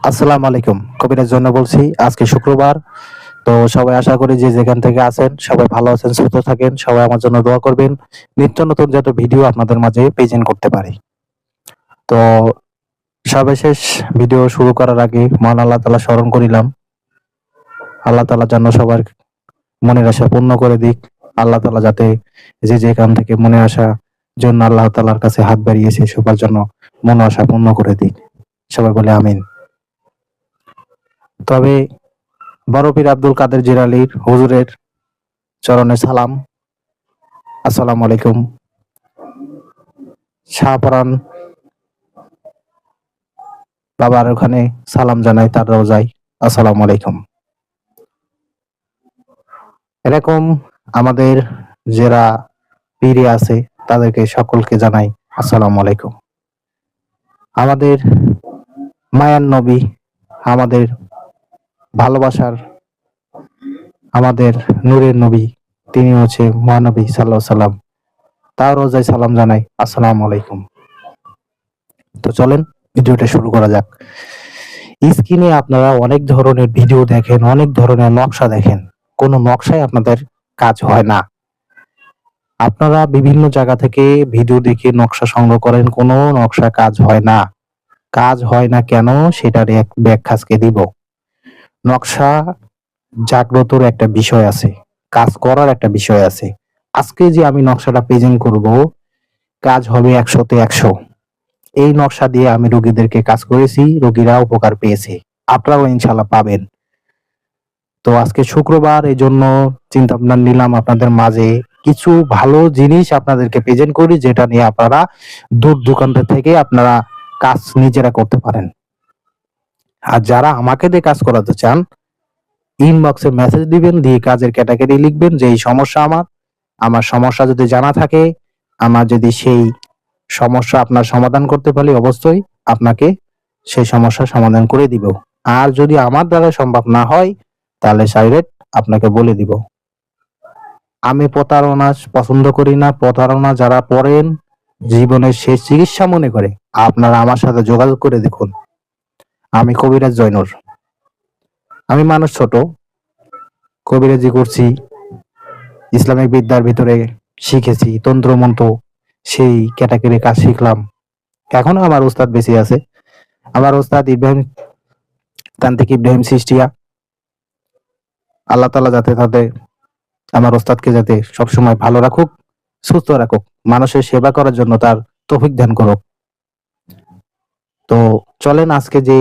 আসসালামু আলাইকুম। কবিরের জন্য বলছি। আজকে শুক্রবার। তো সবাই আশা করি যে যেখান থেকে আছেন সবাই ভালো আছেন, সুস্থ থাকেন। সবাই আমার জন্য দোয়া করবেন। নিত্য নতুন যত ভিডিও আপনাদের মাঝে প্রেজেন্ট করতে পারি। তো সর্বশেষ ভিডিও শুরু করার আগে মহান আল্লাহ তাআলা স্মরণ করিলাম। আল্লাহ তাআলা যেন সবার মনের আশা পূর্ণ করে দিক। আল্লাহ তাআলা যাতে যে যেখান থেকে মনের আশা জন্য আল্লাহ তাআলার কাছে হাত বাড়িয়েছে সবার জন্য মনের আশা পূর্ণ করে দিক। সবাই বলে আমিন। তবে বড় পীর আব্দুল কাদের জিলানীর হুজুরের চরণে সালাম। আসসালামু আলাইকুম। শাহপরান বাবার ওখানে সালাম জানাই তার রওজায়। আসসালামু আলাইকুম। এরকম আমাদের যারা পীরে আছে তাদেরকে সকলকে জানাই আসসালামু আলাইকুম। আমাদের মায়ার নবী, আমাদের ভালোবাসার, আমাদের নূরের নবী, তিনি হচ্ছে মহানবী সাল্লাল্লাহু আলাইহি সাল্লাম। তার রওজায় সালাম জানাই আসসালামু আলাইকুম। তো চলেন ভিডিওটা শুরু করা যাক। স্ক্রিনে আপনারা অনেক ধরনের ভিডিও দেখেন, অনেক ধরনের নকশা দেখেন। কোন নকশায় আপনাদের কাজ হয় না। আপনারা বিভিন্ন জায়গা থেকে ভিডিও দেখে নকশা সংগ্রহ করেন, কোনো নকশা কাজ হয় না। কাজ হয় না কেন সেটার এক ব্যাখ্যা আজকে দিব। নকশা জাগ্রতর একটা বিষয় আছে, কাজ করার একটা বিষয় আছে। আজকে যে আমি নকশাটা প্রেজেন্ট করব, কাজ হবে ১০০-তে ১০০। এই নকশা দিয়ে আমি রোগীদেরকে কাজ করেছি, রোগীরা উপকার পেয়েছে। আপনারাও ইনশাআল্লাহ পাবেন। তো আজকে শুক্রবার এজন্য চিন্তা ভাবনা নিলাম আপনাদের মাঝে কিছু ভালো জিনিস আপনাদেরকে প্রেজেন্ট করি, যেটা নিয়ে আপনারা দূর দূরান্ত থেকে আপনারা কাজ নিজেরা করতে পারেন। আর যারা আমাকে দিয়ে কাজ করাতে চান, ইনবক্সে মেসেজ দিবেন, দিয়ে কাজের ক্যাটাগরি লিখবেন যে এই সমস্যা আমার সমস্যা যদি জানা থাকে, আমার যদি সেই সমস্যা আপনার সমাধান করতে পারি, অবশ্যই আপনাকে সেই সমস্যার সমাধান করে দিব। আর যদি আমার দ্বারা সম্ভব না হয় তাহলে ডাইরেক্ট আপনাকে বলে দিব। আমি প্রতারণা পছন্দ করি না। প্রতারণা যারা করেন জীবনের শেষ চিকিৎসা মনে করে আপনারা আমার সাথে যোগাযোগ করে দেখুন। আমি কবিরাজ জয়নুর। আমি মানুষ ছোট, কবিরাজি করছি, ইসলামিক বিদ্যার ভিতরে শিখেছি তন্ত্র মন্ত্র, সেই ক্যাটাগরি কাজ শিখলাম। এখনো আমার ওস্তাদ বেঁচে আছে। আমার ওস্তাদ ইব্রাহিম, তান্ত্রিক ইব্রাহিম সিস্টিয়া। আল্লাহ তাআলা যাতে তাদের, আমার ওস্তাদকে যাতে সবসময় ভালো রাখুক, সুস্থ রাখুক, মানুষের সেবা করার জন্য তার তৌফিক দান করুক। তো চলেন আজকে যে